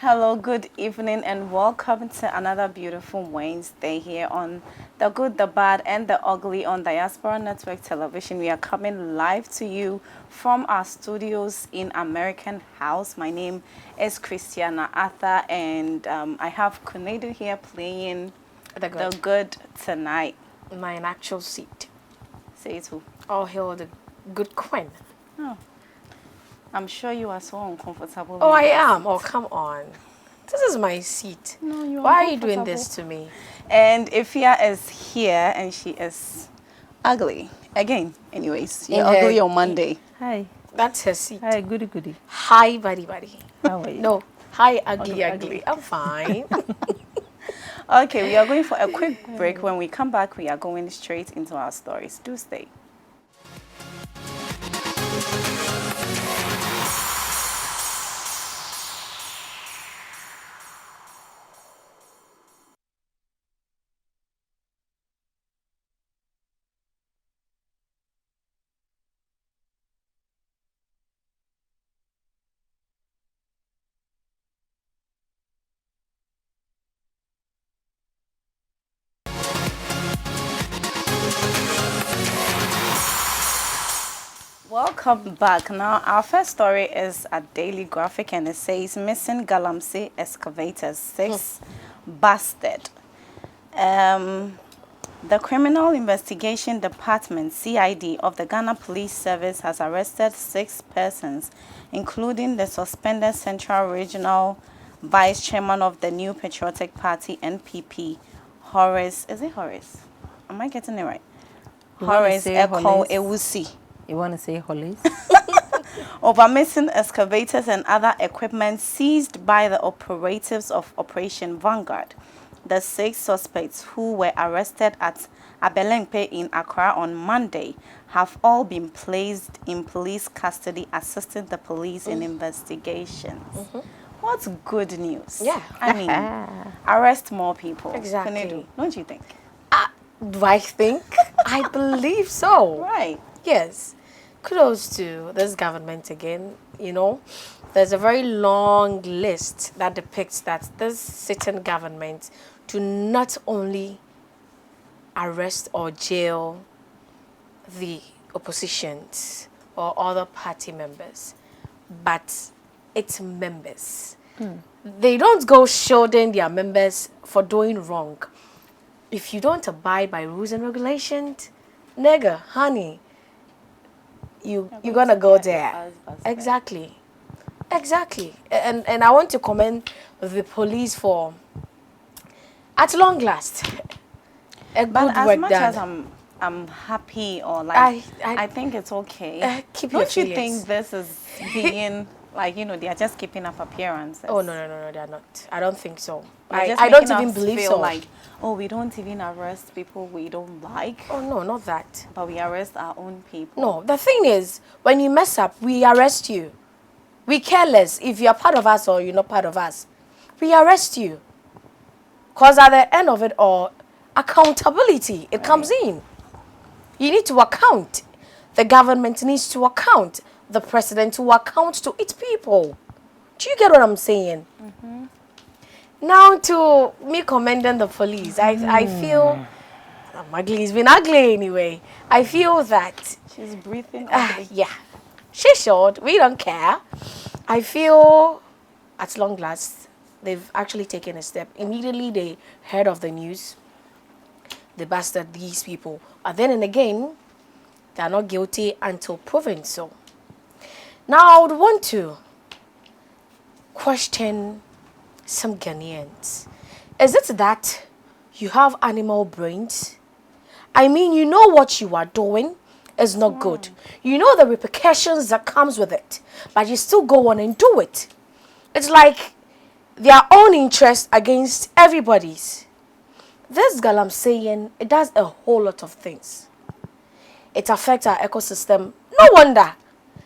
Hello, good evening, and welcome to another beautiful Wednesday here on The Good, the Bad, and the Ugly on Diaspora Network Television. We are coming live to you from our studios in American House. My name is Christiana Arthur, and I have Kunedu here playing the good tonight. My actual seat. Say it who? All hail the good queen. Oh. I'm sure you are so uncomfortable. Oh, I am. Oh, come on. This is my seat. No, you're Why are you doing this to me? And Ifia is here, and she is ugly. Again, anyways, you're ugly on Monday. Hi. That's her seat. Hi, goody. Hi, buddy. How are you? No. Hi, ugly. Ugly. I'm fine. Okay, we are going for a quick break. When we come back, we are going straight into our stories. Do stay. Welcome back. Now, our first story is a daily graphic, and it says missing Galamsey excavators 6 busted. The Criminal Investigation Department (CID) of the Ghana Police Service has arrested 6 persons, including the suspended Central Regional Vice Chairman of the New Patriotic Party (NPP), Horace. Is it Horace? Am I getting it right? Horace Eko Ewusi. You want to say Hollis? Over missing excavators and other equipment seized by the operatives of Operation Vanguard. The 6 suspects who were arrested at Abelempe in Accra on Monday have all been placed in police custody, assisting the police in investigations. What's good news? Yeah. I mean, arrest more people. Exactly. Kunedu, don't you think? Do I think? I believe so. Right. Yes. Kudos to this government again. You know, there's a very long list that depicts that this sitting government do not only arrest or jail the oppositions or other party members, but its members. They don't go shielding their members for doing wrong. If you don't abide by rules and regulations, nigga, honey, you're gonna go there. Exactly. And I want to commend the police for, at long last, a But good as work much done. as I'm happy, or like I think it's okay. Keep your Don't you feelings. think this is being like, they are just keeping up appearances? Oh no, they're not. I don't think so. They're just I don't making even us believe feel so. like, oh, we don't even arrest people we don't like, Oh no, not that. but we arrest our own people. No, the thing is, when you mess up, we arrest you. We care less if you're part of us or you're not part of us. We arrest you. Because at the end of it all, accountability, it comes in. You need to account. The government needs to account. The president to account to its people. Do you get what I'm saying? Now to me commending the police, I feel, ugly's been ugly anyway. I feel that She's breathing ugly. yeah, she should. We don't care. I feel at long last they've actually taken a step. Immediately they heard of the news. They busted these people. And then and again, they are not guilty until proven so. Now I would want to question some Ghanaians. Is it that you have animal brains? I mean, you know what you are doing is not good. You know the repercussions that comes with it, but you still go on and do it. It's like their own interest against everybody's. This girl I'm saying, it does a whole lot of things. It affects our ecosystem. No wonder.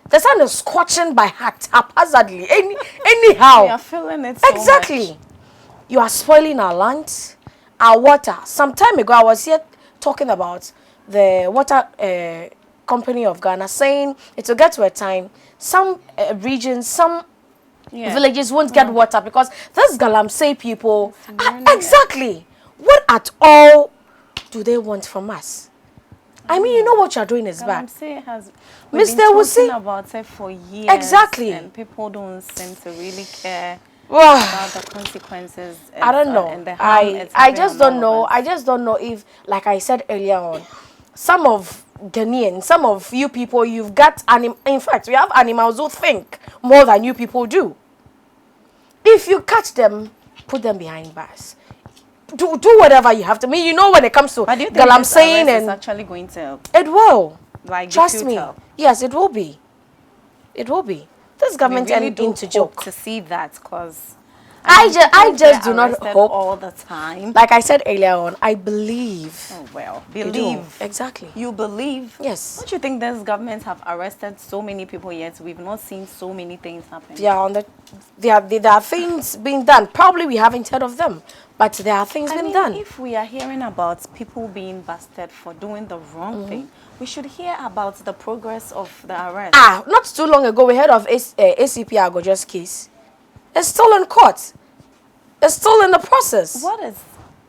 The sun is scorching by haphazardly, anyhow. We are feeling it so Exactly. much. You are spoiling our land, our water. Some time ago, I was here talking about the water company of Ghana saying it will get to a time, some regions, some Villages won't get water because this Galamsey people, exactly, what at all do they want from us? I mean, you know what you're doing is bad. Galamsey has Mr. been Wusi, talking about it for years. exactly. And people don't seem to really care Wow. about the consequences. I don't know. And the harm it's I having just on don't all know. of us. I just don't know if, like I said earlier on, some of Ghanaians, some of you people, you've got in fact, we have animals who think more than you people do. If you catch them, put them behind bars. Do whatever you have to. I mean, you know, when it comes to But do you think this Galamsey arrest is and actually going to it will. like be Trust me. futile? Yes, it will be. It will be. This government We really ain't do into hope joke. to see that, because I just do not hope. all the time. Like I said earlier on, I believe. Oh well, You do. believe. Exactly. You believe? Yes. Don't you think this government have arrested so many people yet? We've not seen so many things happen. There are things being done. Probably we haven't heard of them, but there are things being done. If we are hearing about people being busted for doing the wrong thing, we should hear about the progress of the arrest. Not too long ago, we heard of ACP Agojo's case. It's still in court. It's still in the process.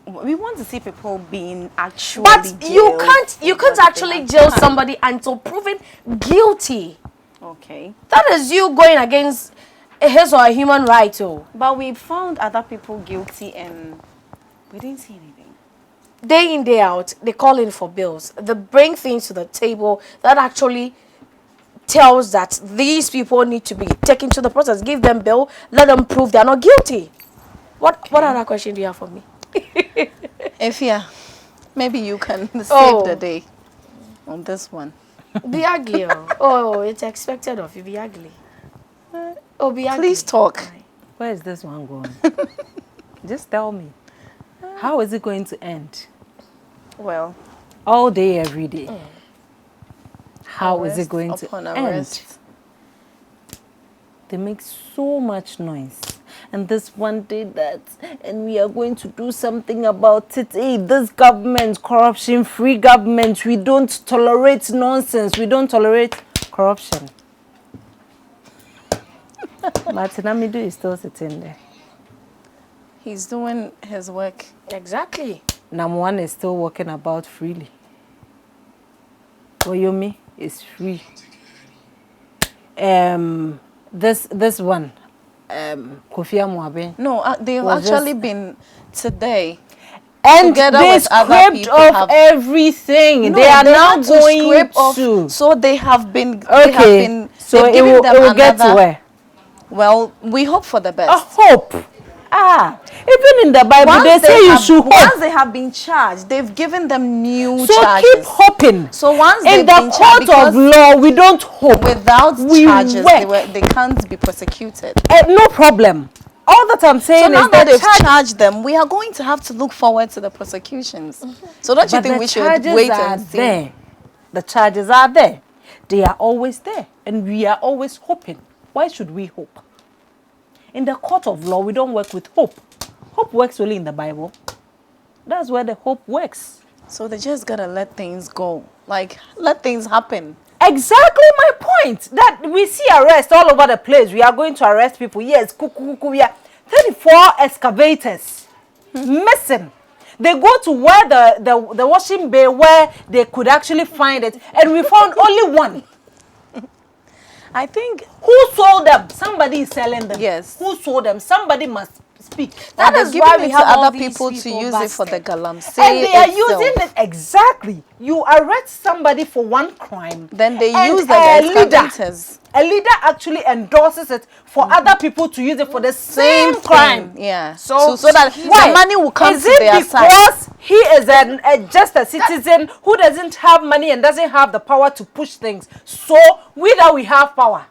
We want to see people being actually But jailed you for can't what actually they jail have done. somebody until proven guilty. Okay. That is you going against his or her human right. But we found other people guilty and we didn't see anything. Day in, day out, they call in for bills. They bring things to the table that actually tells that these people need to be taken to the process. Give them bill, let them prove they're not guilty. What other question do you have for me? Efia, maybe you can Oh. save the day on this one. Be ugly. Oh, it's expected of you. Be ugly. Oh, be ugly. Please talk. Where is this one going? Just tell me. How is it going to end? Well, All day, every day. How is it arrest going to upon end? arrest. They make so much noise. And this one day that, and we are going to do something about it. Hey, this government, corruption-free government, we don't tolerate nonsense. We don't tolerate corruption. Martin Amidu is still sitting there. He's doing his work. Exactly. Nam1 is still walking about freely. Oyomi is free. This one, Kofi Amuabe. No, they've Was actually just- been today. And Together they with other scraped people off have- everything. No, they are now had to going scrape off, to. so they have been. They have Okay, been, so they've it given will, them it will get to another- where? Well, we hope for the best. A hope. Even in the Bible, they say you should once hope. they have been charged, they've given them new So charges. keep hoping. So once In they've the been charged, court of law, we don't hope. without we charges, work. they can't be prosecuted. No problem. All that I'm saying So now is that they've charge- charged them, we are going to have to look forward to the prosecutions. So don't you But think the we should charges wait are and see? there. The charges are there. They are always there. And we are always hoping. Why should we hope? In the court of law, we don't work with hope. Hope works only in the Bible. That's where the hope works. So they just gotta let things go. Like, let things happen. Exactly my point. That we see arrests all over the place. We are going to arrest people. Yes, we are 34 excavators missing. They go to where the washing bay where they could actually find it, and we found only one. I think Who sold them? Somebody is selling them. Yes. Who sold them? Somebody must speak. that is is why why we have other all these people to people use it for the busted. galamsey. And they are itself. using it exactly. You arrest somebody for one crime. Then they and use the a leader- excavators. A leader actually endorses it for other people to use it for the same thing, crime. yeah. So that why? the money will come is to it their side. because he is just a citizen who doesn't have money and doesn't have the power to push things? So we have power.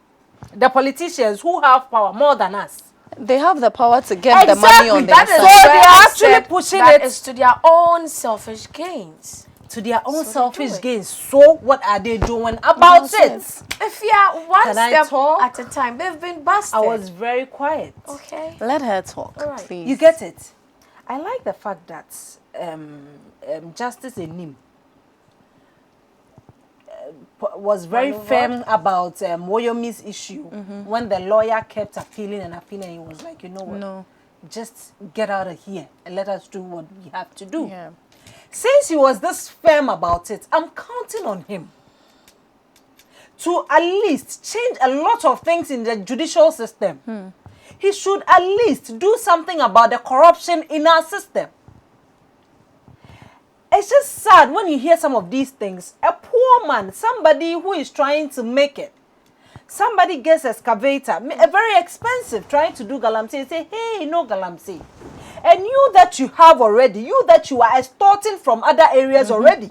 The politicians who have power more than us. They have the power to get the money Exactly, on that their is side. so they where are I actually said pushing that it is to their own selfish gains. to their own So they selfish do it. gains. So what are they doing about it? If you are one Can I step talk? at a time, they've been busted. I was very quiet. okay. Let her talk, All right. please. You get it? I like the fact that Justice Enim was very Maneuvered. firm about Woyomi's issue when the lawyer kept appealing and appealing. He was like, you know what? No. Just get out of here and let us do what we have to do. Yeah. Since he was this firm about it, I'm counting on him to at least change a lot of things in the judicial system. He should at least do something about the corruption in our system. It's just sad when you hear some of these things. A poor man, somebody who is trying to make it, somebody gets excavator, a very expensive, trying to do galamsey, say, hey, no galamsey. And you that you have already, you that you are extorting from other areas already,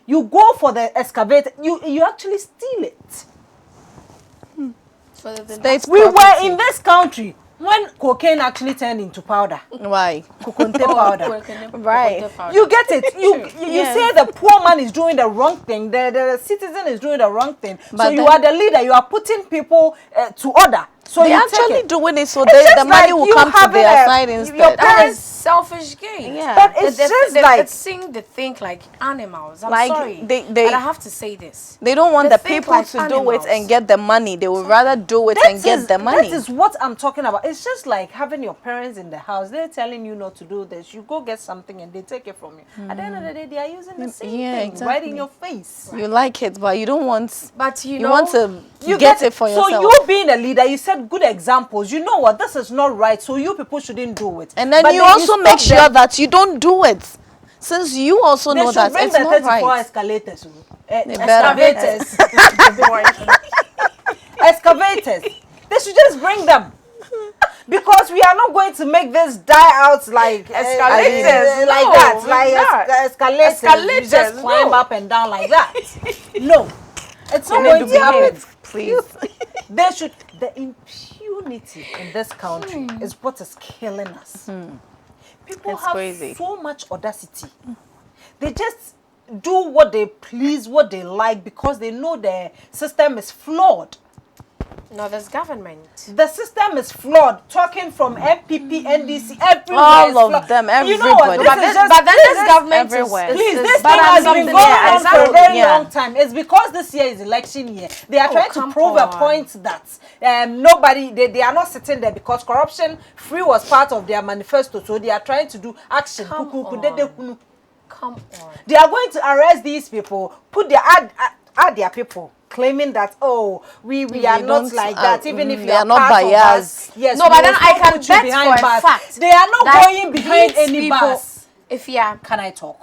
you go for the excavator, you actually steal it. For the State's We were property. in this country when cocaine actually turned into powder. Why? Coconte powder. Right. You get it. You Yes. say the poor man is doing the wrong thing. The citizen is doing the wrong thing. But so you then- are the leader. You are putting people to order. So They you actually take it. doing it so It's the just money like will you come to having their a- side your instead. parents- That is selfish gain. Yeah. But it's just like they seeing the thing like animals. I'm Like, sorry, they- but I have to say this. They don't want They the think people like to do animals. it and get the money. They would rather do it and get the money. That is what I'm talking about. It's just like having your parents in the house. They're telling you not to do this. You go get something and they take it from you. At the end of the day, they are using the same Yeah, thing right in exactly. your face. You like it, but you don't want. But you You know, want to You get it for yourself. So you being a leader, you said good examples. You know what? This is not right. So you people shouldn't do it. And then But you also make stop sure them. that you don't do it. Since you also They know should that bring it's the not 34 right. escalators. They better. Excavators. Excavators. They should just bring them. Because we are not going to make this die out like Escalators, like no, that, we're like not. escalators. You just Escalators, climb no. up and down like that. No, it's not They going need to to happen. behave, please. They should. The impunity in this country is what is killing us. People It's have crazy. so much audacity. They just do what they please, what they like, because they know the system is flawed. no, there's government. The system is flawed. Talking from MPP, NDC, everywhere. All is of flawed. them, You know what? everybody. This But is this, just- but then this this is- government everywhere. is, Please, is this but thing has something been going there, on for a exactly. very Yeah. long time. It's because this year is election year. They are trying to come prove a on. point that nobody, they are not sitting there because corruption free was part of their manifesto. So they are trying to do action. Come Kuku, on. dede kunu. Come on. They are going to arrest these people, put their add their people, claiming that we are not don't, like that. Even if they you are not part of biased. us, yes. No, we but will then I still can put you bet behind for a bars. fact They are not that going behind these any people- bars. If you are, Can I talk?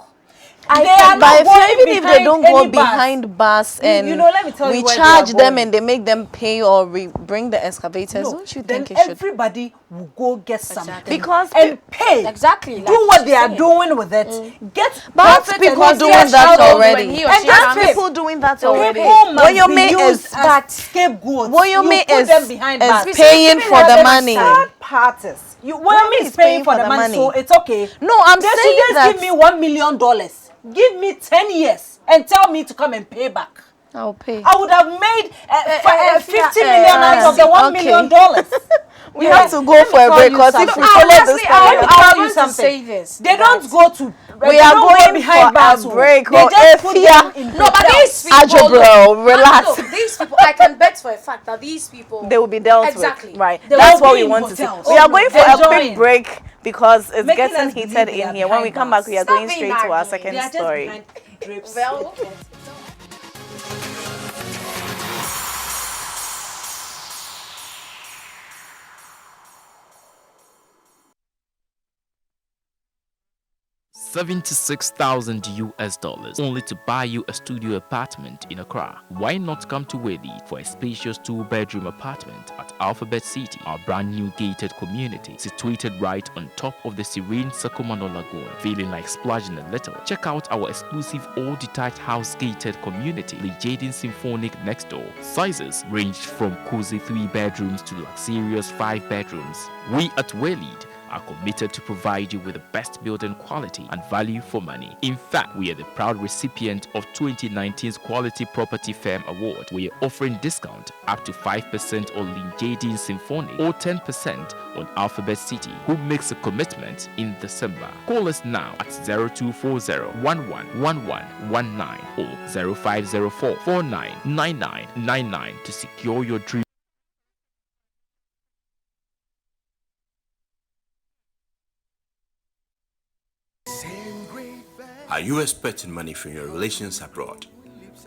I They can are But not if going even if they behind don't go any bars. behind bars and you know, let me tell we you where they charge are them going. and they make them pay or bring the excavators, No, don't you then think it should? everybody will go get something Because and pay. Exactly, Do like what she's they are saying. doing with it. Get But profit and people not doing get that out of it. already. When he or And she just comes- pay. People doing that already. People must Woyome be used is as scapegoats. Woyome You put them behind bars. is paying Even for have the them money. Third parties. Woyome Woyome is paying for the money, so it's okay. No, I'm They should saying just that- give me $1 million. Give me 10 years and tell me to come and pay back. I'll pay. I would have made 50 yeah, million out of the $1 okay. million. We have to go Let me for a tell break you because if something. we follow this honestly, story, Let me I tell you want to something. say this. They that- don't go to. we they are don't go going behind for bars. a break. They just put them in No, but hotels. these people. Ajabro, relax. No, these people. I can bet for a fact that these people. They will be dealt Exactly. with. Right. They That's will what be we in want to see. hotels. We are going for a Enjoying. quick break because it's Making getting us believe heated they in are here. When we behind come back, bars. we are Stop going being straight to our arguing. second They are just story. behind drapes. Well, okay. 76,000 US dollars only to buy you a studio apartment in Accra. Why not come to Whaley for a spacious 2-bedroom apartment at Alphabet City, our brand new gated community situated right on top of the serene Sakomano Lagoon. Feeling like splashing a little? Check out our exclusive all-detached house gated community, the Jaden Symphonic next door. Sizes ranged from cozy 3 bedrooms to luxurious 5 bedrooms. We at Whaley are committed to provide you with the best building quality and value for money. In fact, we are the proud recipient of 2019's Quality Property Firm Award. We are offering discount up to 5% on Linjadin Symphony or 10% on Alphabet City, who makes a commitment in December. Call us now at 0240-111119 or 0504-499999 to secure your dream. Are you expecting money from your relations abroad?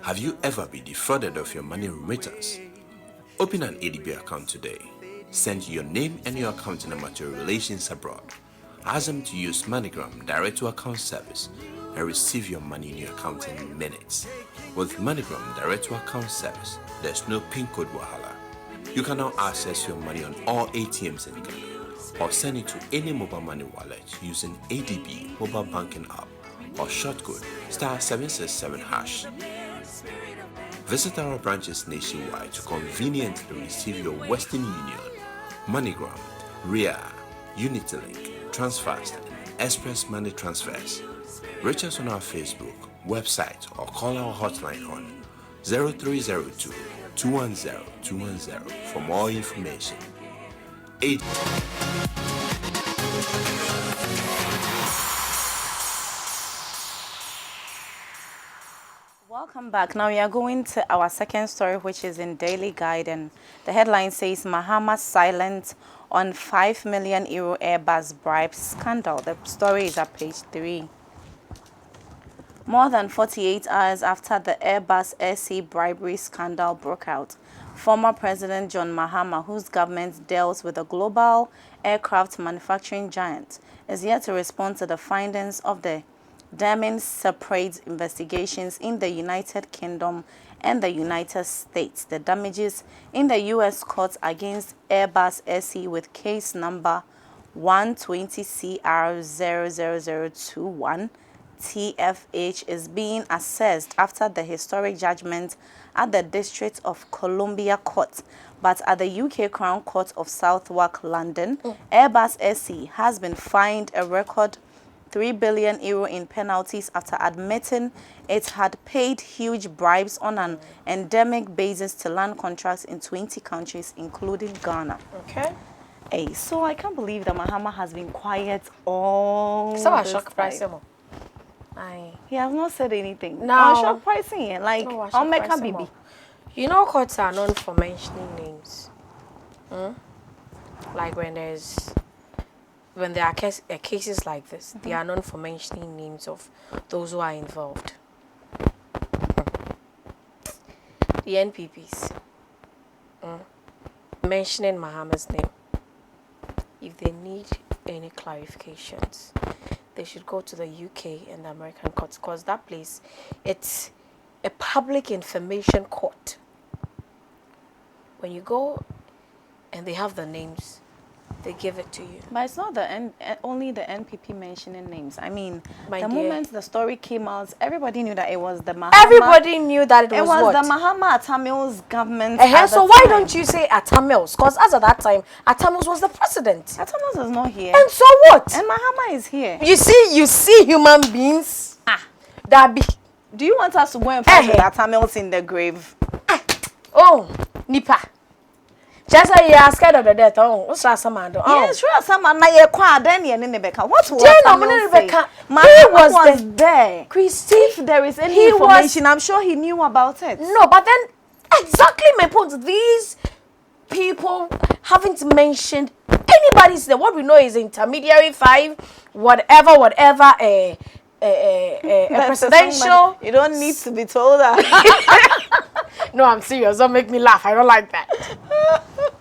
Have you ever been defrauded of your money remittance? Open an ADB account today. Send your name and your account number to your relations abroad. Ask them to use MoneyGram direct to account service and receive your money in your account in minutes. With MoneyGram direct to account service, there's no PIN code wahala. You can now access your money on all ATMs in Ghana or send it to any mobile money wallet using ADB mobile banking app or shortcode *767#. Visit our branches nationwide to conveniently receive your Western Union, MoneyGram, RIA, Unitylink, Transfast, and Express Money Transfers. Reach us on our Facebook, website, or call our hotline on 0302 210 210 for more information. 8. Welcome back. Now we are going to our second story, which is in Daily Guide, and the headline says Mahama silent on €5 million Airbus bribe scandal. The story is at page 3. More than 48 hours after the Airbus SC bribery scandal broke out, former President John Mahama, whose government deals with the global aircraft manufacturing giant, is yet to respond to the findings of the damning separate investigations in the United Kingdom and the United States. The damages in the U.S. courts against Airbus SE with case number 120CR00021 TFH is being assessed after the historic judgment at the District of Columbia Court. But at the UK Crown Court of Southwark, London, Airbus SE has been fined a record €3 billion in penalties after admitting it had paid huge bribes on an endemic basis to land contracts in 20 countries, including Ghana. Okay. Hey, so I can't believe that Mahama has been quiet all So I this shock time. price him. Aye. He has not said anything. No. On shock pricing, like, No, I on shock Mecca price Bibi. him. You know courts are known for mentioning names. Like when there are cases like this, they are known for mentioning names of those who are involved. The NPPs mentioning Mahama's name. If they need any clarifications, they should go to the UK and the American courts, because that place, it's a public information court. When you go and they have the names, they give it to you. But it's not only the NPP mentioning names. I mean, My the dear. moment the story came out, everybody knew that it was the Mahama. Everybody knew that it was what? the Mahama Atamil's government. So why don't you say Atamils? Because as at that time, Atamils was the president. Atamils is not here. And so what? And Mahama is here. You see human beings that be. Do you want us to go and find with Atamils in the grave? Oh, Nipa. Just like you are scared of the death. Oh, what's that man? Yes, sure. Someone na ye kwa then ye ne Rebecca. What was Rebecca? He was there. Christy, If there is any information, I'm sure he knew about it. No, but then exactly my point. These people haven't mentioned anybody's name. What we know is intermediary 5, whatever. A presidential. You don't need to be told that. No, I'm serious. Don't make me laugh. I don't like that.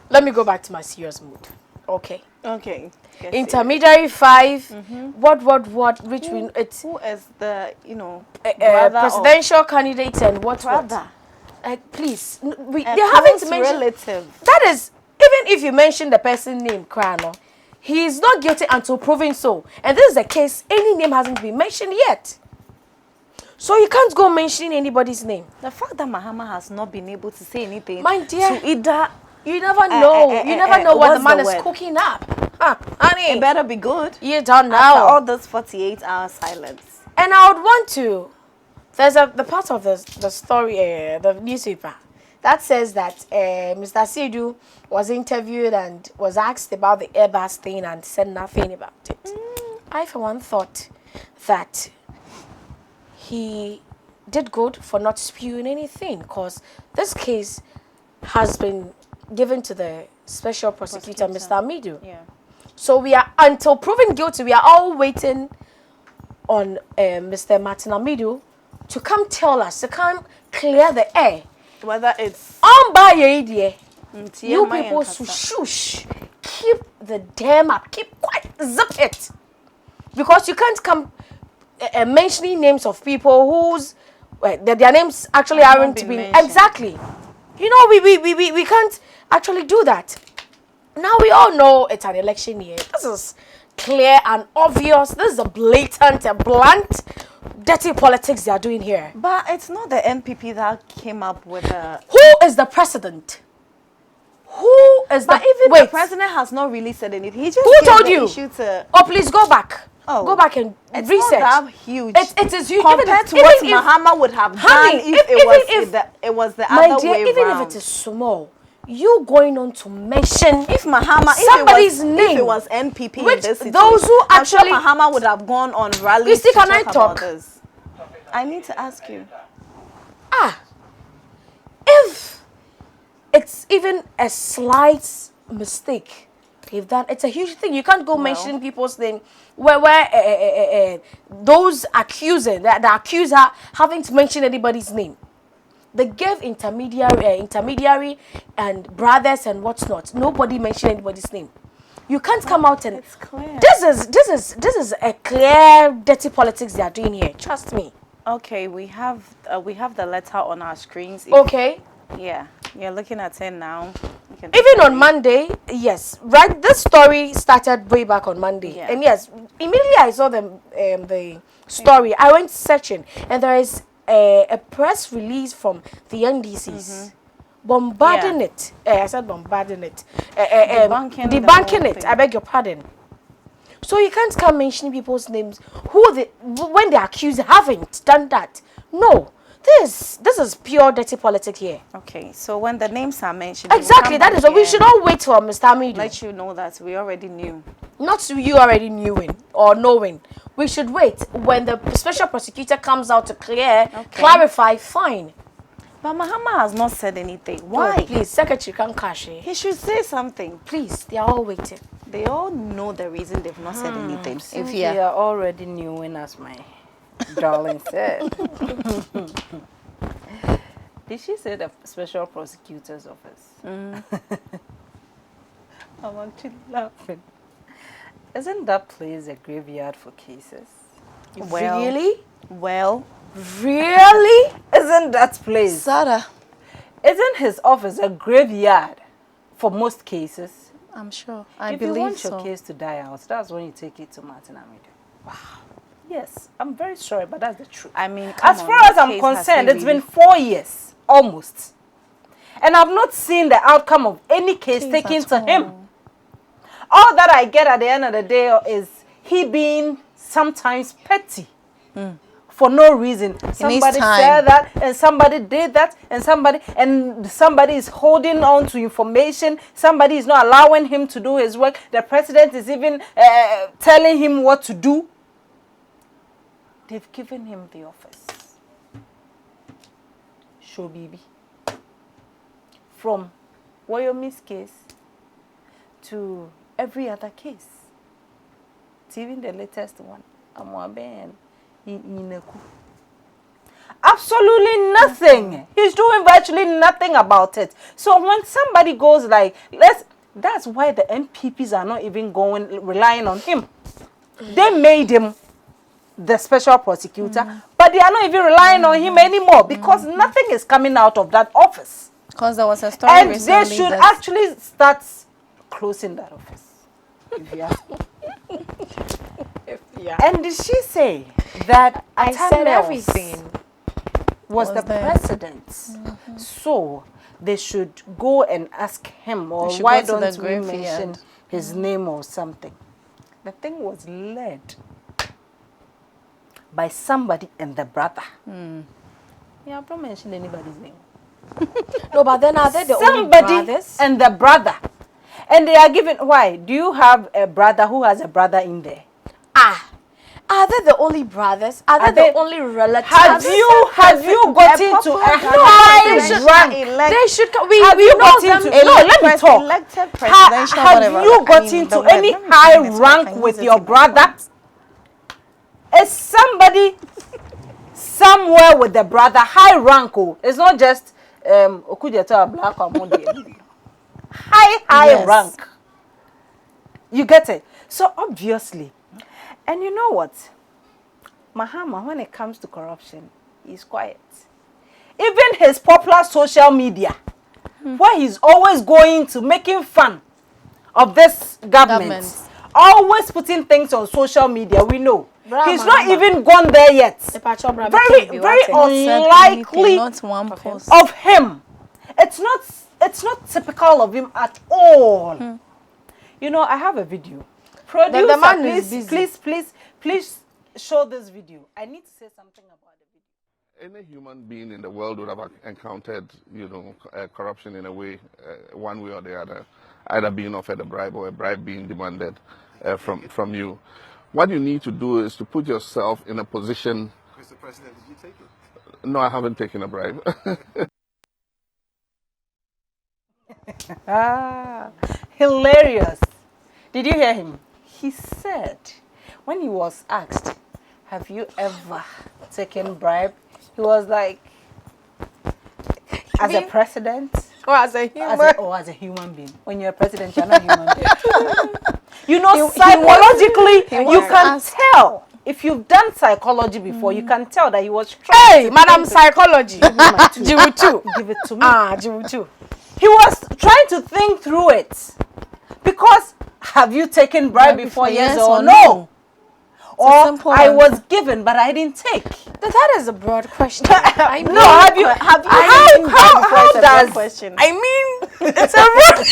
Let me go back to my serious mood. Okay. Okay. Intermediary 5. What? Which Who is the presidential candidate and what? Brother. Please, they haven't mentioned. Relative. That is, even if you mention the person's name, Krano, he is not guilty until proven so. And this is the case. Any name hasn't been mentioned yet. So you can't go mentioning anybody's name. The fact that Mahama has not been able to say anything My dear, to either you never know. You never know what the man is cooking up. Honey, It better be good. you don't know. After all this 48-hour silence. And I would want to. There's the part of the story, the newspaper, that says that Mr. Sidu was interviewed and was asked about the Airbus thing and said nothing about it. I, for one, thought that he did good for not spewing anything, because this case has been given to the special prosecutor, Mr. Amidu. Yeah. So we are, until proven guilty, we are all waiting on Mr. Martin Amidu to come tell us, to come clear the air. Whether it's On by your idea, you TMI people and should Kasa. shush, keep the damn up, keep quiet, zip it, because you can't come mentioning names of people whose their names actually Have not aren't been been mentioned. exactly. You know, we can't actually do that. Now we all know it's an election year. This is clear and obvious. This is a blatant, a blunt, dirty politics they are doing here. But it's not the MPP that came up with the. Who is the president? Who is But the even wait? the president has not really said anything. He just Who gave told the you? issue to. Oh, please go back. Oh, Go back and It's research. not that huge. It is huge. compared to Even what if- Mahama would have Honey, done if it was the My other dear, way even round. if it is small, you going on to mention If Mahama, somebody's if name, it was MPP in which this situation, those who I'm sure actually- Mahama would have gone on rallies Christy, to can I talk talk? about this. I need to ask you. if it's even a slight mistake, if that, it's a huge thing. You can't go mentioning people's name where those accusing, the accuser having to mention anybody's name. They gave intermediary and brothers and what's not. Nobody mentioned anybody's name. You can't come out and It's clear. this is a clear dirty politics they are doing here. Trust me. Okay, we have the letter on our screens. If- Okay. Yeah, you're looking at it now. You can Even take on a Monday, yes, right. This story started way back on Monday, Yeah. and yes, immediately I saw the story. I went searching, and there is a press release from the NDCs bombarding Yeah. it. I said bombarding it, Debunking the debunking whole it. thing. I beg your pardon. So you can't come mentioning people's names who they, when the accused haven't done that. No, this is pure dirty politics here. Okay, so when the names are mentioned, we'll Exactly, come that back is what we here should all wait for, Mr. Amidu. let you know that we already knew. Not you already knowing or knowing. We should wait when the special prosecutor comes out to clarify. Fine. But Mahama has not said anything. Why? Why? Please, Secretary can cash it. He should say something. Please, they are all waiting. They all know the reason they've not said anything. If you are already knowing, as my darling said. Did she say the special prosecutor's office? I'm actually laughing. Isn't that place a graveyard for cases? Well, Really? Well, Really? Isn't that place? Sada, Isn't his office a graveyard for most cases? I'm sure. I If you believe want so. your case to die out, that's when you take it to Martin Amidu. Wow. Yes, I'm very sorry, but that's the truth. I mean, come As on, far this as I'm case has concerned, been it's really- been 4 years, almost. And I've not seen the outcome of any case Case taken at to all. him. All that I get at the end of the day is he being sometimes petty. For no reason. Somebody time. said that, and somebody did that, and somebody is holding on to information. Somebody is not allowing him to do his work. The president is even telling him what to do. They've given him the office. Show baby. From Wayomi's case to every other case. To even the latest one. Amwaben. Absolutely nothing. He's doing virtually nothing about it. So when somebody goes like, that's why the MPPs are not even relying on him. They made him the special prosecutor, but they are not even relying on him anymore because nothing is coming out of that office. Because there was a story And they recently should that- actually start closing that office. If you ask me. Yeah. And did she say that I said everything. was the there. president? So they should go and ask him, or should why go to the don't we graveyard. mention his name or something. The thing was led by somebody and the brother. Yeah, I'm not mentioning anybody's name. No, but then are they the only Somebody brothers? and the brother. And they are given, why? Do you have a brother who has a brother in there? Are they the only brothers? Are they the only relatives? Have you gotten to a high rank? They should. Have you gotten to? No, let me talk. Elected presidential, Have whatever. you gotten to any high rank with your brother? Is somebody somewhere with the brother high rank? Oh, it's not just Okudeta black or high rank. You get it? So obviously, and you know what? Mahama, when it comes to corruption, he's quiet. Even his popular social media, where he's always going to making fun of this government, always putting things on social media, we know. He's not even gone there yet. Very unlikely of him. It's not typical of him at all. You know, I have a video. Producer, the man is busy. please show this video. I need to say something about the video. Any human being in the world would have encountered, corruption in a way, one way or the other, either being offered a bribe or a bribe being demanded from you. What you need to do is to put yourself in a position. Mr. President, did you take it? No, I haven't taken a bribe. Hilarious. Did you hear him? He said, when he was asked, have you ever taken bribe? He was like, as a president? Or as a human? As a human being. When you're a president, you're not a human being. You know, psychologically, you can tell. If you've done psychology before, you can tell that he was trying. Hey, Madam Psychology. Jivutu. Give it to me. Jivutu. He was trying to think through it. Because have you taken bribe before, yes or no? Or I was given, but I didn't take. That is a broad question. No, have you? How does? Question. I mean, it's a broad.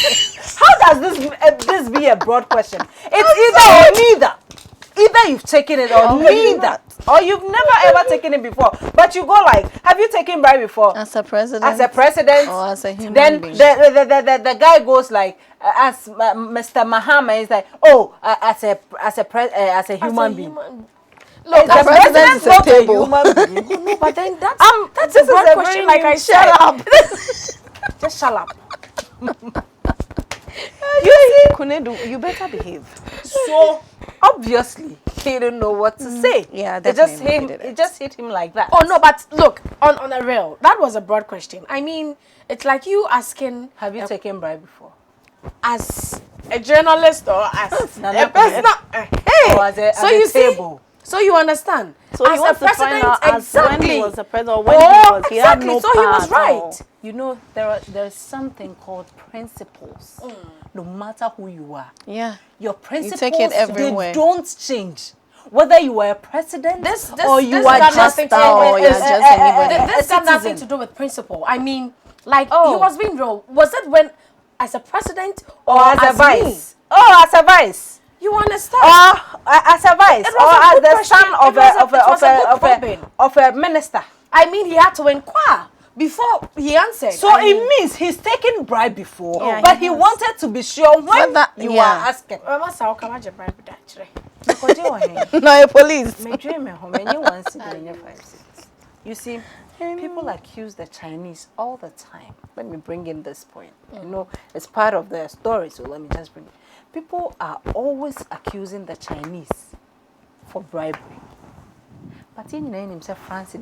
How does this be a broad question? It's either or neither. Either you've taken it or neither. Or you've never ever taken it before. But you go like, have you taken bribe before? As a president? As a president? Or as a human then being? The guy goes like, as Mr. Mahama is like, oh, as a human being. Look, the president is not a human being. No, but then that's a broad question. Like I said, shut up. Just shut up. You see, Kunedu, you better behave. so obviously he didn't know what to say. Yeah, it just hit him like that. Oh no, but look, on a real, that was a broad question. I mean, it's like you asking, Have you taken bribe before? as a journalist or as a person? Or as a table? So you understand? So he as wants a to find out president, as when exactly. he was a president or when he had no so he was power at all. right. You know, there's something called principles. No matter who you are, Yeah. your principles take it everywhere. they don't change. Whether you are a president or you this are got just nothing to or do you're with- just anybody. This got nothing to do with principle. I mean, like he was being real. Was it when as a president or as a me? vice? Oh, as a vice. You understand? Or as a vice, It or was a as good the question. son of It was a good probing. a minister. I mean, he had to inquire before he answered. So I mean, it means he's taken bribe before, Yeah, but he he has. wanted to be sure when Whether- you yeah. are asking. Masa, how come I just bribe that, chire? No, a police. You see, people accuse the Chinese all the time. Let me bring in this point. You know, it's part of the story, so let me just bring it. People are always accusing the Chinese for bribery. But in himself, France,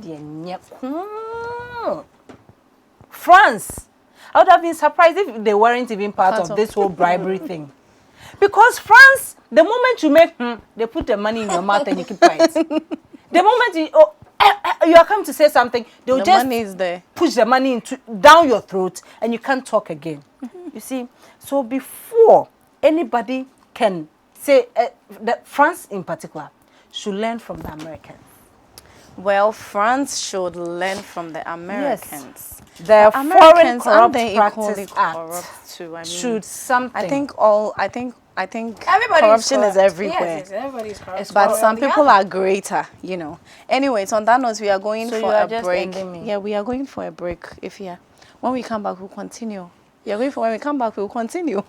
France. I would have been surprised if they weren't even part of this whole bribery thing. Because France, the moment you make, they put the money in your mouth and you keep quiet. The moment you are coming to say something, they'll The just money is there. push the money down your throat and you can't talk again. You see, so before anybody can say, that France in particular should learn from the Americans. Well, France should learn from the Americans. The But Foreign Americans, aren't Corrupt they equally Practice Act corrupt too? I mean, should something. I think Everybody's corruption is corrupt. everywhere. Yes, everybody's corrupt. But One way some or the people other. are greater, Anyways, on that note, we are going So for you are a just break. ending me. Yeah, we are going for a break. When we come back, we'll continue. When we come back, we'll continue.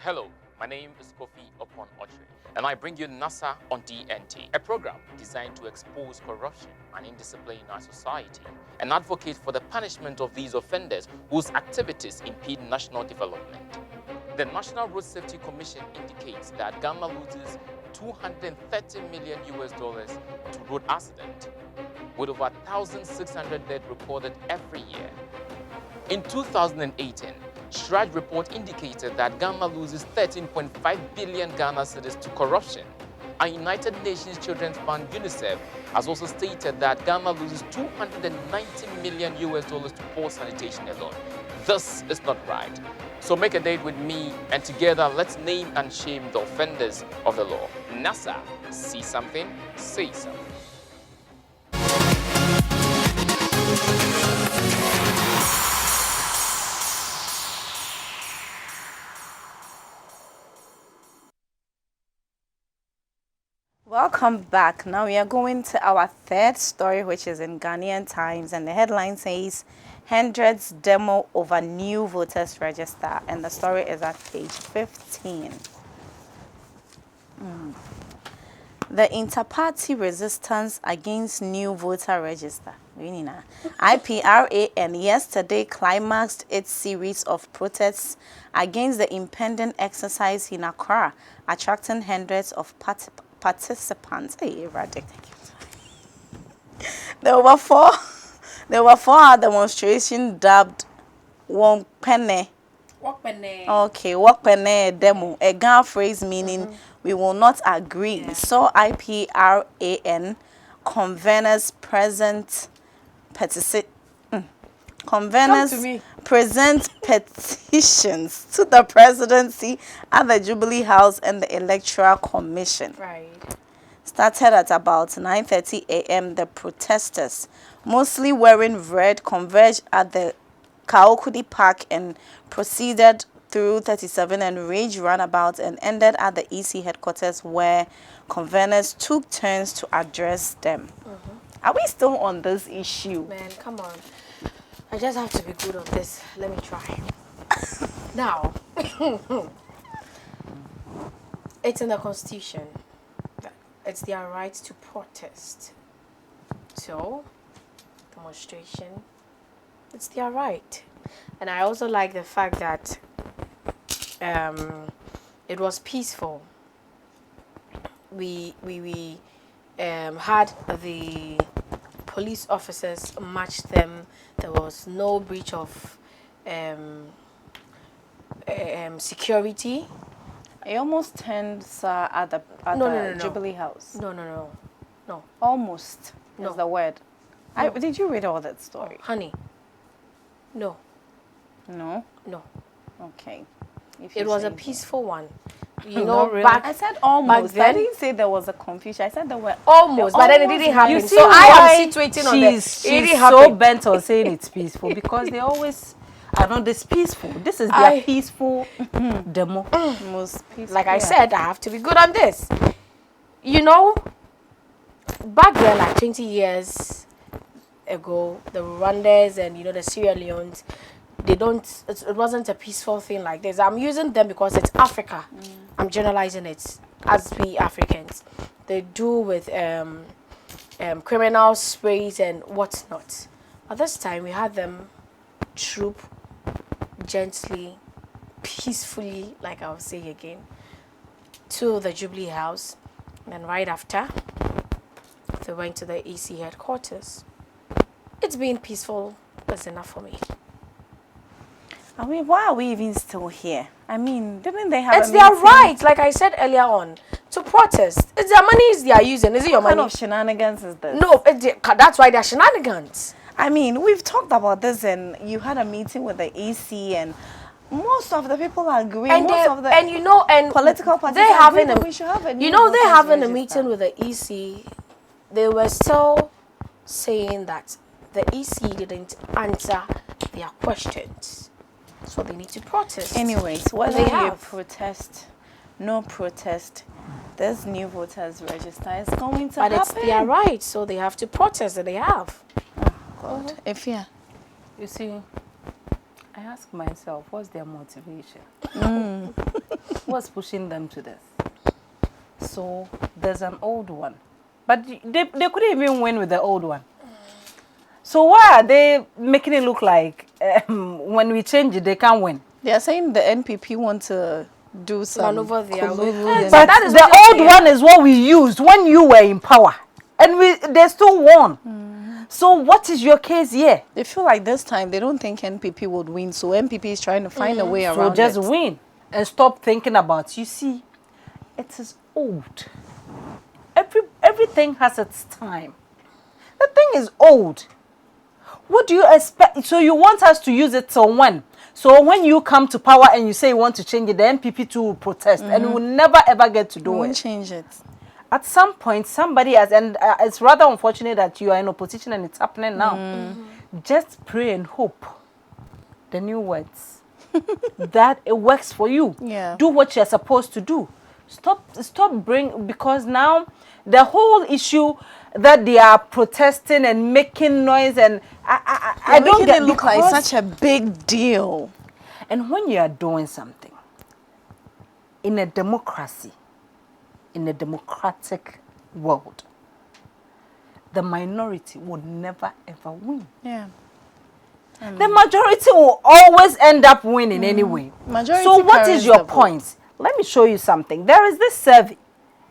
Hello, my name is Kofi Opon Ochre, and I bring you NASA on DNT, a program designed to expose corruption and indiscipline in our society and advocate for the punishment of these offenders whose activities impede national development. The National Road Safety Commission indicates that Ghana loses $230 million to road accidents, with over 1,600 deaths recorded every year. In 2018, Stride report indicated that Ghana loses 13.5 billion Ghana cedis to corruption. And United Nations Children's Fund UNICEF has also stated that Ghana loses $290 million to poor sanitation alone. This is not right. So make a date with me, and together let's name and shame the offenders of the law. NASA, see something, say something. Welcome back. Now we are going to our third story, which is in Ghanaian Times, and the headline says hundreds demo over new voters register, and the story is at page 15. The inter-party resistance against new voter register, IPRAN, yesterday climaxed its series of protests against the impending exercise in Accra, attracting hundreds of participants. Hey, Radic, thank you. There were four demonstrations dubbed One Penny. Okay, Wakpene demo, a Ghana phrase meaning we will not agree. Yeah. So IPRAN conveners present petitions to the presidency at the Jubilee House and the Electoral Commission. Right. Started at about 9:30 a.m. The protesters, mostly wearing red, converged at the Kaokudi Park and proceeded through 37 and Ridge Runabout and ended at the EC headquarters, where conveners took turns to address them. Are we still on this issue? Man, come on. I just have to be good on this. Let me try. Now, it's in the Constitution. It's their right to protest. So, demonstration, it's their right. And I also like the fact that it was peaceful. We had the police officers match them. There was no breach of security. I almost turned at the Jubilee House. No. Almost No. is the word. Did you read all that story? Honey. No. No? No. Okay. It was a peaceful one. You No, know, really. back I said almost. then- I didn't say there was a confusion. I said there were almost, but then it didn't happen. You see So I why am situating on this. It didn't she's happen. so bent on saying it's peaceful because they always are not this peaceful. This is their peaceful demo. most peaceful. Like I said, I have to be good on this. You know, back then, like 20 years ago, the Rwandans and, the Sierra Leones, it wasn't a peaceful thing like this. I'm using them because it's Africa. I'm generalizing it as we Africans. They do with criminal sprays and whatnot. At this time, we had them troop gently, peacefully, like I'll say again, to the Jubilee House. And then right after, they went to the EC headquarters. It's been peaceful. That's enough for me. I mean, why are we even still here? I mean, didn't they have It's a their meeting? right, like I said earlier on, to protest. It's their money they are using. Is it your What kind money? of shenanigans is this? No, that's why they're shenanigans. I mean, we've talked about this, and you had a meeting with the EC, and most of the people agree. And Most of the and political parties they agree having that a, we should have a new you know, they're voters having a register. meeting with the EC. They were still saying that the EC didn't answer their questions, so they need to protest. Anyways, whether They you have. protest, no protest, this new voters register is going to But happen. it's their right, so they have to protest, and they have. God. If yeah. You see, I ask myself, what's their motivation? What's pushing them to this? So there's an old one, but they couldn't even win with the old one. So why are they making it look like when we change it, they can't win? They are saying the NPP want to do some Maneuver their way. collusion. But that is the what you're old saying. one is what we used when you were in power, and they still won. So what is your case here? They feel like this time they don't think NPP would win, so NPP is trying to find a way So around just it. win and stop thinking about. You see, it is old. Everything has its time. The thing is old. What do you expect? So you want us to use it till when? So when you come to power and you say you want to change it, the NPP too will protest, and we will never ever get to We do won't it. change it. At some point, somebody has, and it's rather unfortunate that you are in opposition and it's happening now. Just pray and hope. The new words that it works for you. Yeah. Do what you're supposed to do. Stop because now the whole issue that they are protesting and making noise, and I don't Making get it look like because- such a big deal. And when you are doing something in a democracy, in a democratic world, the minority would never ever win. Yeah. The majority will always end up winning anyway. Majority So what carries is your the vote. point? Let me show you something. There is this survey,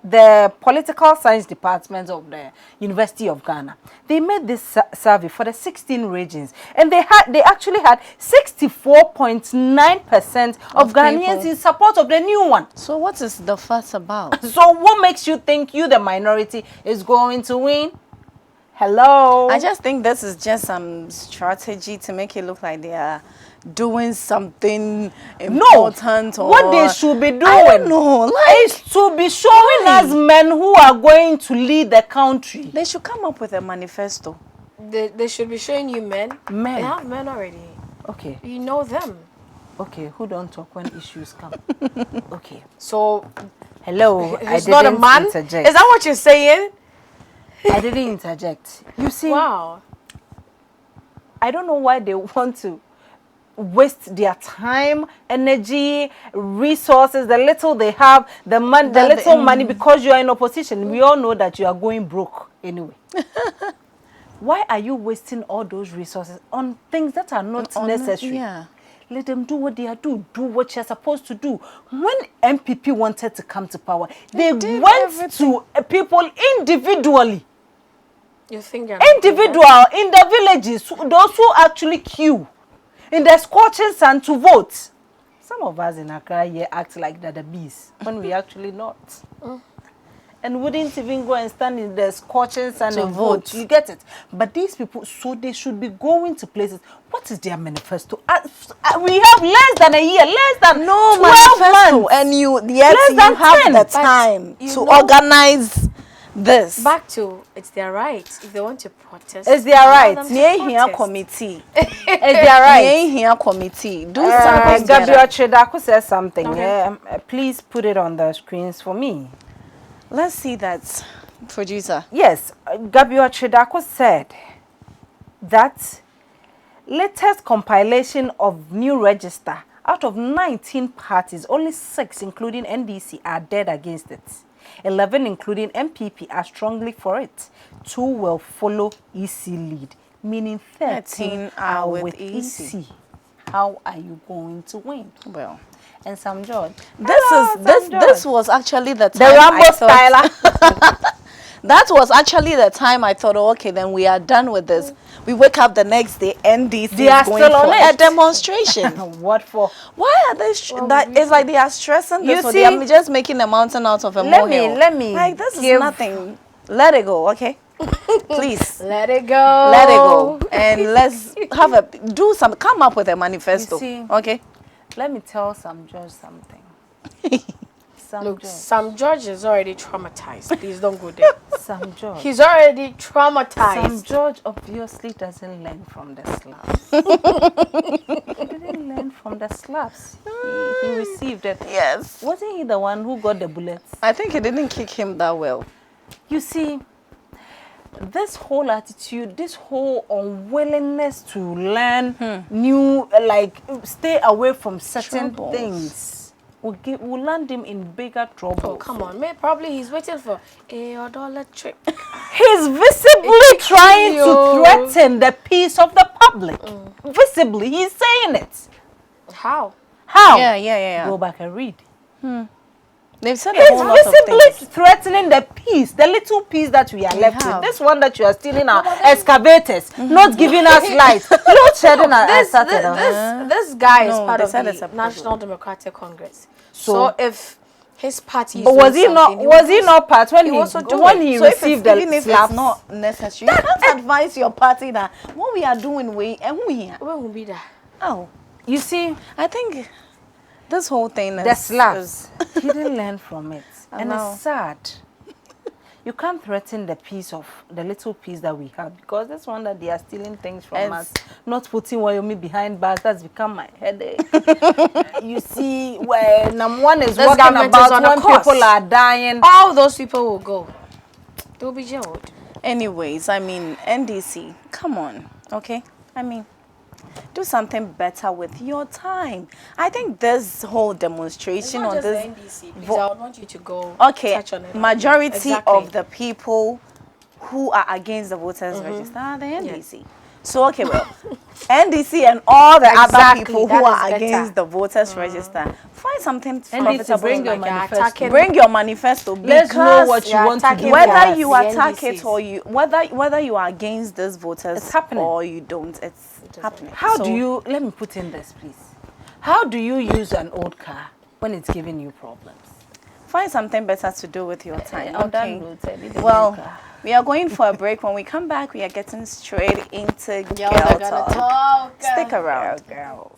the Political Science Department of the University of Ghana. They made this survey for the 16 regions, and they actually had 64.9% of Ghanaians people. in support of the new one. So what is the fuss about? So what makes you think you, the minority, is going to win? Hello? I just think this is just some strategy to make it look like they are doing something important. Or what they should be doing I don't know. Like is to be showing us men who are going to lead the country. they should come up with a manifesto. They should be showing you men. Men. They have men already. Okay, You know them. okay, who don't talk when issues come? Okay, So hello, I he's not a didn't man. interject. Is that what you're saying? I didn't interject. You see, Wow. I don't know why they want to waste their time, energy, resources, the little they have, the little money, because you are in opposition. We all know that you are going broke anyway. Why are you wasting all those resources on things that are not necessary? Yeah. Let them do what they are do what you're supposed to do. When MPP wanted to come to power, they did went everything. to people individually. You think you're Individual in the villages, those who actually queue in the scorching sun to vote. Some of us in Accra here act like they're the bees when we actually not. And wouldn't even go and stand in the scorching sun To and vote. vote. You get it? But these people, so they should be going to places. What is their manifesto? We have less than a year, less than No 12 manifesto, months. and you Less you than have 10. the But time you to know- organize this. back to it's their right if they want to protest. It's their allow right. them to Near here protest. committee. It's their right. Near here committee. Do something Gabi better. Ochedako says something. Okay. Yeah, please put it on the screens for me. Let's see that, producer. Yes, Gabi Ochedako said that latest compilation of new register, out of 19 parties, only 6, including NDC, are dead against it. 11, including MPP, are strongly for it. 2 will follow EC lead, meaning 13 are with EC. How are you going to win? Well, And Sam George. this was actually the The time Rambo I thought, styler. that was actually the time I thought, oh, okay, then we are done with this. We wake up the next day, NDC They are is going still on for it. a demonstration. What for? Why are they? It's like they are stressing this. You So they are see- just making a mountain out of a Let molehill. me Like this is give- nothing. Let it go, okay? Please. Let it go. Let it go. And let's come up with a manifesto. You see, okay? let me tell Sam George something. Look, Sam George is already traumatized. Please don't go there. Sam George. He's already traumatized. Sam George obviously doesn't learn from the slaps. He didn't learn from the slaps. He received it. Yes. Wasn't he the one who got the bullets? I think it didn't kick him that well. You see, this whole attitude, this whole unwillingness to learn new, like stay away from certain Troubles. things, will land him in bigger trouble. Oh, come on, man. Probably he's waiting for a dollar trick. He's visibly trying to threaten the peace of the public. Visibly, he's saying it. How? How? Yeah. Go back and read. They've said a He's whole lot of visibly things. threatening the peace, the little peace that we are left have. with. This one that you are stealing our excavators, not giving us light, load shedding This Saturday. this guy is No, part they of said it's the a National Democratic Congress. So So if his party is But was doing he not? something, Was he not part when he he also do when it. he So received even the if slaps? it's not necessary, you can't advise your party that what we are doing, Where will be that? Oh, You see, I think this whole thing is the slaps. He didn't learn from it, and know. it's sad. You can't threaten the peace of the little peace that we have, because this one that they are stealing things from It's- us, not putting Wyoming behind bars. That's become my headache. You see, when one is This talking government is about on a when course. people are dying. All those people will go. They'll be jailed. Anyways, I mean, NDC, come on, okay? I mean, do something better with your time. I think this whole demonstration on this, NDC. Please, I would want you to go okay, touch on it. majority Exactly. of the people who are against the voters register are the NDC. So, okay, well, NDC and all the other Exactly, people that who are is better. against the voters register, find something NDC, profitable. bring your Like you're manifesto. attacking- Bring your manifesto. Let's know because what you you're want to do. attacking whether Yes, you the attack NDCs. it or you whether you are against these voters It's happening. or you don't, it's happening. How So, do you? Let me put in this, please. How do you use an old car when it's giving you problems? find something better to do with your time? I'm done Okay. with it. I need a new Well, car. we are going for a break. When we come back, we are getting straight into girl Y'all are gonna talk. talk. Stick around. Girl.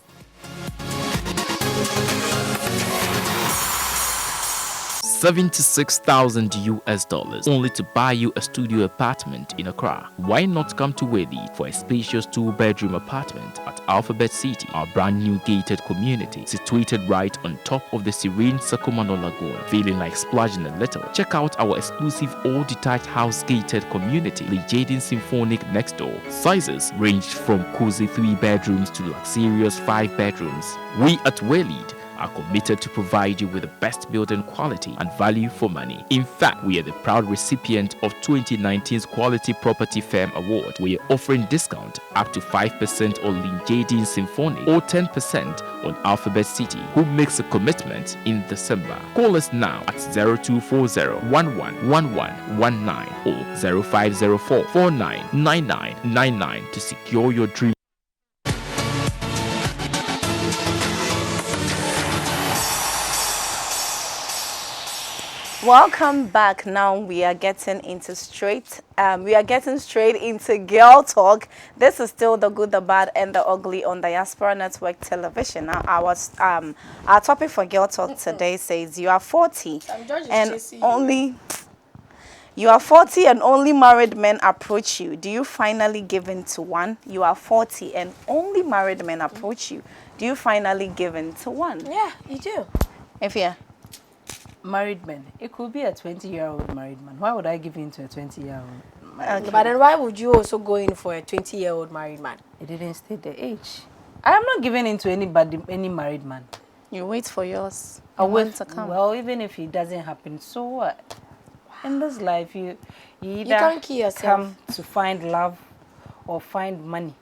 76,000 US dollars only to buy you a studio apartment in Accra. Why not come to Whaley for a spacious 2-bedroom apartment at Alphabet City, our brand new gated community situated right on top of the serene Sakomano Lagoon. Feeling like splashing a little? Check out our exclusive all-detached house gated community, the Jaden Symphonic next door. Sizes ranged from cozy 3 bedrooms to luxurious 5 bedrooms. We at Whaley are committed to provide you with the best building quality and value for money. In fact, we are the proud recipient of 2019's Quality Property Firm Award. We are offering discount up to 5% on Linjadin Symphony or 10% on Alphabet City, who makes a commitment in December. Call us now at 0240-111119 or 0504-499999 to secure your dream. Welcome back. Now we are getting straight into girl talk. This is still the good, the bad, and the ugly on Diaspora Network Television. Now, our topic for girl talk today says you are 40 and only married men approach you. Do you finally give in to one? You are 40 and only married men approach you. Do you finally give in to one? Yeah, you do. If yeah. Married men. It could be a 20-year-old married man. Why would I give in to a 20-year-old married man? But then why would you also go in for a 20-year-old married man? It didn't state the age. I am not giving in to any married man. You wait for yours. I You want wait to come. Well, even if it doesn't happen, so what? In this life, you either can't kill yourself. come to find love or find money.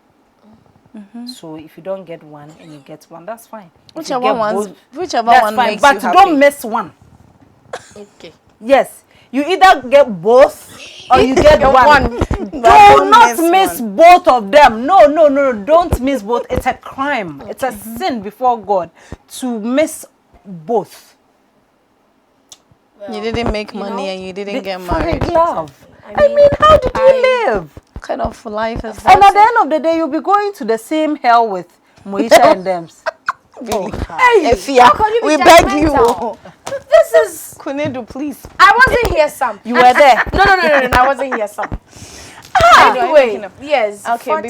So if you don't get one and you get one, that's fine. If you Whichever get one both, makes fine. you But happy. don't miss one. Okay. Yes, you either get both or you get one. Do don't not miss miss both of them. No, don't miss both. It's a crime. It's a sin before God to miss both. You didn't make money and you didn't get Find married. love. I mean, how did you live? What kind of life is And that? at the end of the day, you'll be going to the same hell with Moisha and them. Really? Hey, Efia, how can you be we beg you. judgmental? This is. Kunedu, please. I wasn't here, Sam. You were there. No, I wasn't here, Sam. Anyway, Anyway, yes. Okay, 40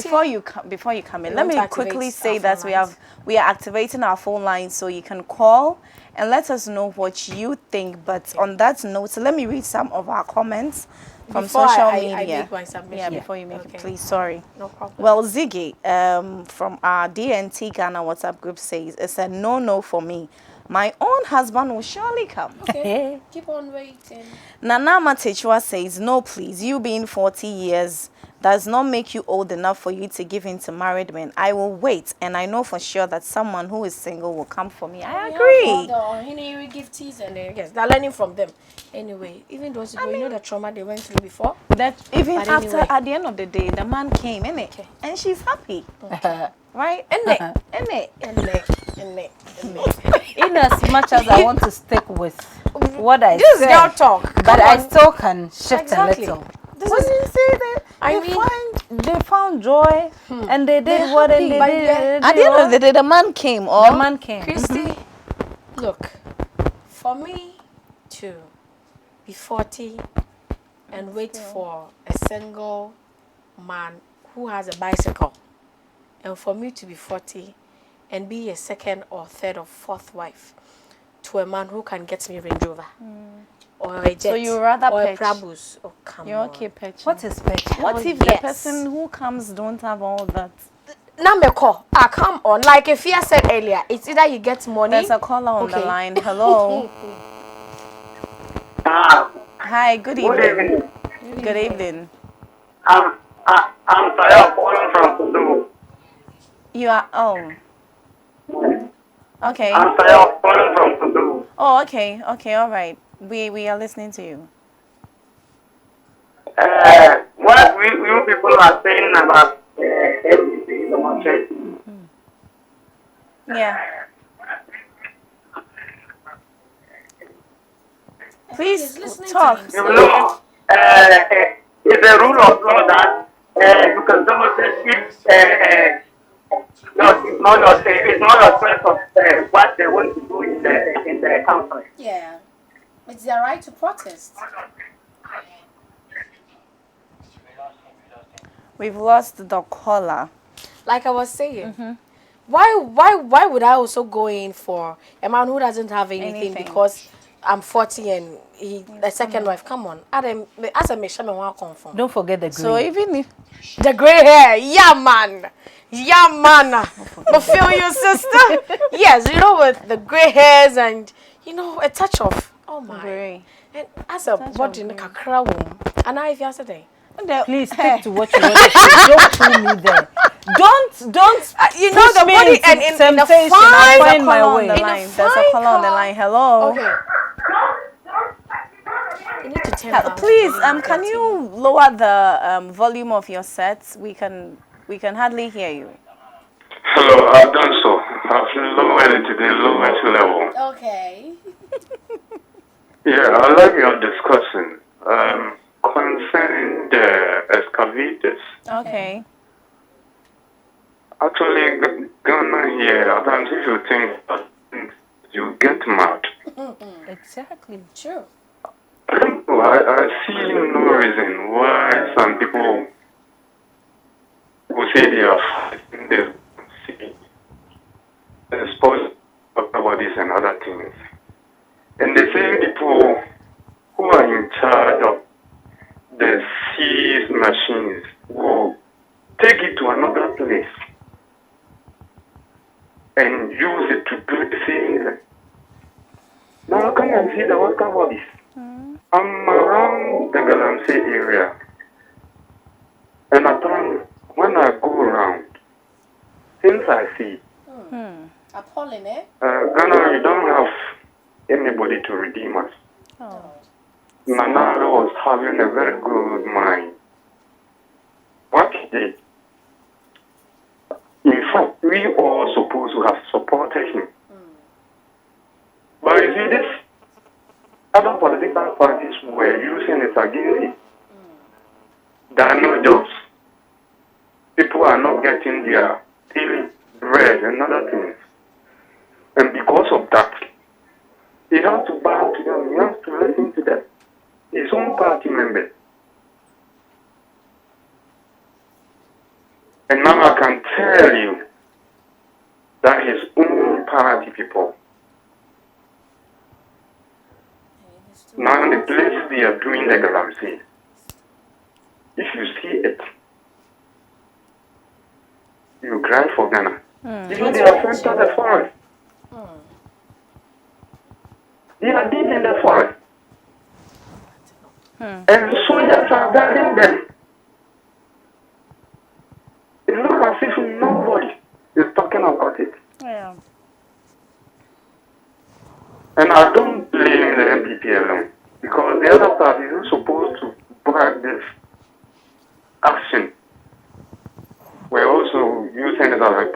before you come in, We let want me to quickly activate say our that phone we are activating our phone lines so you can call and let us know what you think. But on that note, so let me read some of our comments from Before social I media. make my submission. Yeah, before you make it, Okay. please. Sorry. No problem. Well, Ziggy from our DNT Ghana WhatsApp group says it's a no for me. My own husband will surely come. Okay. Keep on waiting. Nana Matechwa says, no, please. You being 40 years does not make you old enough for you to give in to married men. I will wait, and I know for sure that someone who is single will come for me. I agree. All the Hiniri gifties and yes, they're learning from them. Anyway, even those people, you know the trauma they went through before. That even But after, anyway. at the end of the day, the man came, innit? Okay. And she's happy. Right? Innit? Innit? In as much as I want to stick with what I This is said, girl talk. but Come I on. still can shift Exactly. a little. This What is do you say that? They found joy and they did what and they But did. yeah, At the end of the day, the man came. the man came. Christy, look, for me to be 40 and wait for a single man who has a bicycle, and for me to be 40 and be a second or third or fourth wife to a man who can get me Range Rover or a jet So you rather or a pitch? Prabus. Oh, come You're on. okay, Petch. What is pet? What Oh, if the yes. person who comes don't have all that? Nameko, come on. Like Efia said earlier, it's either you get money. There's a caller on the Okay. line. Hello. Hi, good Good evening. evening. Good evening. I'm Tayo calling from Kudu. You are, okay. I'm Tayo calling from Kudu. Oh, okay, all right. We are listening to you. What you people are saying about LGBT demonstration. Yeah. Please talk. You know, it's a rule of law that you can demonstrate if it's not your choice of what they want to do in the country. Yeah. It's their right to protest. We've lost the caller. Like I was saying, why would I also go in for a man who doesn't have anything because I'm 40 and he the second wife? Come on, as a mission, confirm. Don't forget the green. So even if The gray hair, yeah man. I feel you, sister. Yes, you know, with the gray hairs and a touch of Gray. And as a body in a kakra womb, and I feel today. Please stick to what you want to say. Don't pull me there. Don't You know the me body into and in the temptation. fine. I'll there's a find my caller on way. the line. There's a caller on the line. Hello. Okay. You need to turn down. Please, can you lower the volume of your sets? We can hardly hear you. Hello, I've done so. I've lowered it to the lowest level. Okay. Yeah, I like your discussion concerning the excavators. Okay. Actually, Ghana here, at times if you think you get mad. Exactly. True. I don't know, I see no reason why some people will say they are fighting the sports bodies and other things. And the same people who are in charge of the seas machines will take it to another place and use it to do the same thing. Now come and see the water bodies. I'm around the Galamsey area, and at times when I go around, things I see, Appalling, eh? Ghana, we don't have anybody to redeem us. Nana was having a very good mind. What he did, in fact, we all supposed to have supported him. But you see, this other political parties were using it against him. There are no jobs. People are not getting their daily bread and other things. And because of that, he has to bow to them. He has to listen to them. His own party members. And now I can tell you that his own party people, now the places they are doing like I'm saying, if you see it, you cry for Ghana. Even they are sent to the forest. They are deep in the forest. And soldiers are guarding them. It's not as if nobody is talking about it. Yeah. And I don't blame the MPP alone, because the other parties are supposed to back this action. We're also using it as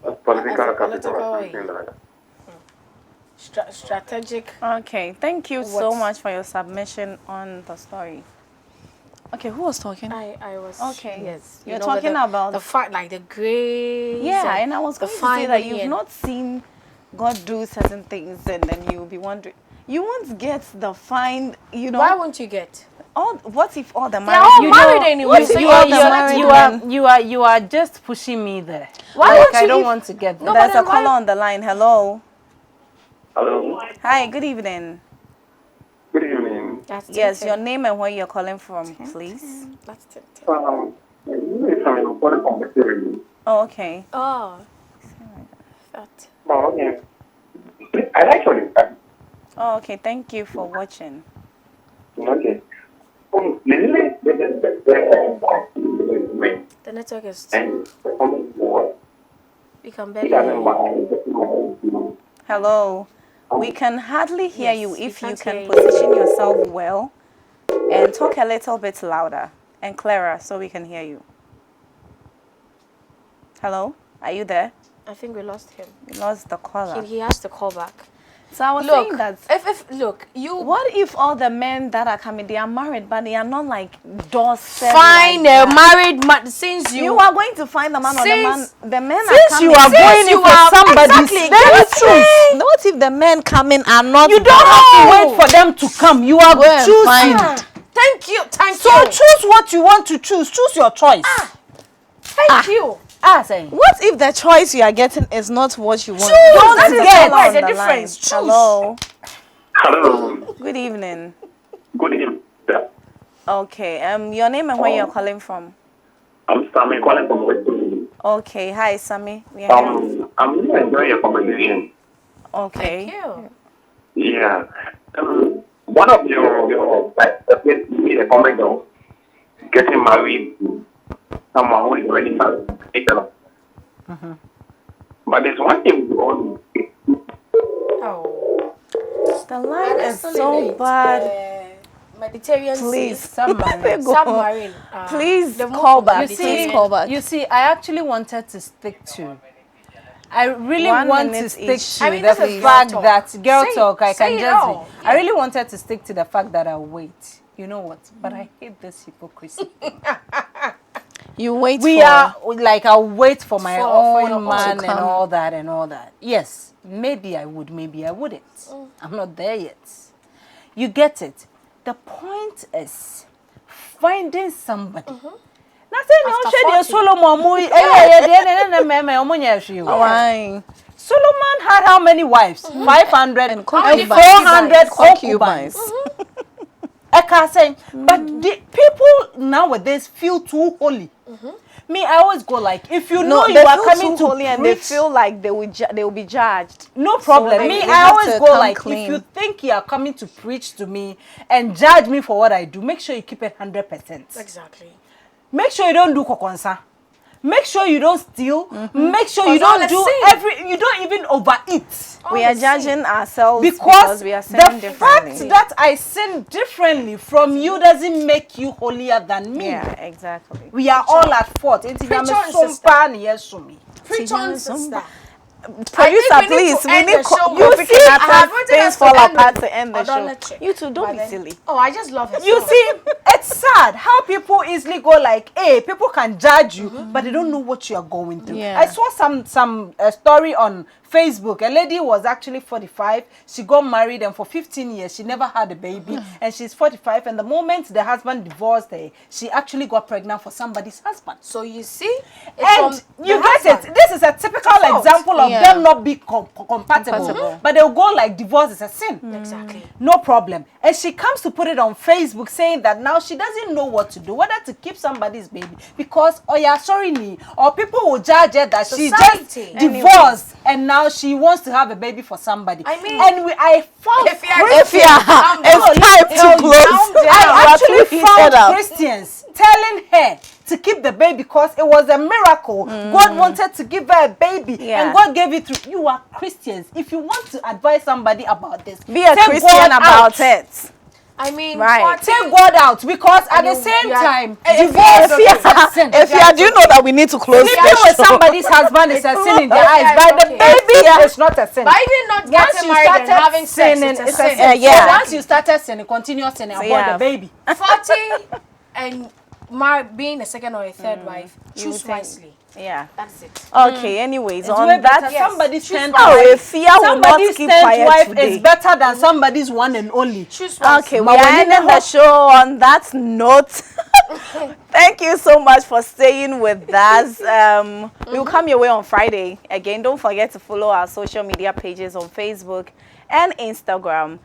a political capital or something like that. Strategic. Okay, thank you so much for your submission on the story. Okay, who was talking? I was. Okay. Yes. You're talking about the fact, like the grace. Yeah, and I was going to say that you've and not seen God do certain things, and then you'll be wondering. You won't get the fine, you know. Why won't you get? What if all the They're married all you married know, anyway. So you are just pushing me there. Why like won't I you don't if- want to get there. No, There's but a then why- caller on the line. Hello. Hello. Hi, good evening. Good evening. That's Yes, 10-10. your name and where you're calling from, please. That's 10-10. It's I'm calling from the series. Oh, okay. Oh. That. Oh, okay. I like your discussion. Oh, okay. Thank you for watching. Okay. The network is. And We can barely. Hello. We can hardly hear Yes, you. we If you can't can hear you. position yourself well and talk a little bit louder and clearer so we can hear you. Hello? Are you there? I think we lost him. We lost the caller. He has to call back. So I was Look, saying that. Look, you. What if all the men that are coming, they are married, but they are not like doorstep? Find like a that? married man since You are going to find the man or the man. Since- The men are Since coming. you are going in you for are- somebody, exactly, then you get choose. What if the men coming are not? You don't have to wait for them to come. You are Go and choosing. find. Thank you. Thank So you. choose what you want to choose. Choose your choice. Thank you. Saying. What if the choice you are getting is not what you want? Choose. Don't That is get why on the the difference. line. Choose. Hello. Hello. Good evening. Good evening. Okay. Your name and where you're calling from? I'm Sammy calling from West Indies. Okay. Hi, Sammy. We are here. I'm really enjoying your conversation. Okay. Thank you. Yeah. One of your made a comment of getting married to someone who is already married. But there's one thing we all Oh. The line is so bad. Mediterranean Please, Sea. Submarine. Go. Submarine. Please the move call from back. You Please see, call back. you see, I actually wanted to stick to. I really 1 want to minute stick each. to I mean, the this is girl fact talk. that girl Say- talk. I say can it just. all. I really wanted to stick to the fact that I wait. You know what? But I hate this hypocrisy. You wait We for. are like I'll wait for my For your own own man to and come. all that and all that. Yes, maybe I would, maybe I wouldn't. I'm not there yet. You get it? The point is finding somebody. Nothing After else. 40. Solomon, Why? Solomon had how many wives? 500 and concubines. 400 Concubines. concubines. Eka saying, but the people nowadays feel too holy. Me, I always go like, if you know No, you they are feel coming too to holy and they preach, feel like they will be judged. no problem. they- Me, they I have always to go come like, clean. if you think you are coming to preach to me and judge me for what I do, make sure you keep it 100%. Exactly. Make sure you don't do kokonsa. Make sure you don't steal. Make sure you Because don't all do the same. you don't even overeat. We are judging ourselves Because we are the sinning differently. fact that I sin differently from you doesn't make you holier than me. Yeah, exactly. We are all at fault. Preach on, sister. Preach on, sister. Producer, we need please. to We end need the show you with- see, I have written things us to fall end apart with to end the show. Odolache. You two, don't But be then- silly. Oh, I just love it. You see, it's sad how people easily go like, hey, people can judge you, but they don't know what you are going through. Yeah. I saw some story on Facebook. A lady was actually 45. She got married, and for 15 years, she never had a baby. And she's 45. And the moment the husband divorced her, she actually got pregnant for somebody's husband. So you see, it's And from you the get husband. it. This is a typical Fault. example of Yeah. them not being compatible. But they'll go like divorce is a sin. Exactly. No problem. And she comes to put it on Facebook saying that now she doesn't know what to do, whether to keep somebody's baby because, oh yeah, sorry, me, or people will judge her that she Society. just divorced and now she wants to have a baby for somebody. I mean, and I found if you are- Christians- calm down. It's time tell to you, close. calm down. I You are actually too heated found up. Christians telling her to keep the baby because it was a miracle. God wanted to give her a baby, Yeah. and God gave it to you. Are Christians. If you want to advise somebody about this, Be a take Christian God about out. it. I mean, Right. 40 Take God out because at the you- same you are- time, if divorce you are- is a sin. If you do you know that we need to close Sleeping this with show. somebody's husband is a sin in their If eyes, you are but the okay. baby is not a sin. But even not Once getting you married and started having sex, sinning, it's a it's a sin. sin. Yeah. So once you started sinning, continue sinning about yeah. the baby. 40 and being a second or a third wife, choose think- wisely. Yeah. That's it. Okay. Anyways, It's on way that. better. Yes. Somebody's Choose tenth one. Oh, wife. if fear will not Somebody's keep 10th quiet wife today. is better than somebody's one and only. Choose wisely. Okay, we Ma, are when you ending know- the show on that note. Thank you so much for staying with us. We'll come your way on Friday. Again, don't forget to follow our social media pages on Facebook and Instagram.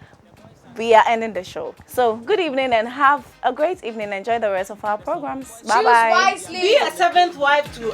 We are ending the show. So, good evening and have a great evening. Enjoy the rest of our programs. Bye-bye. Choose wisely. Be a seventh wife to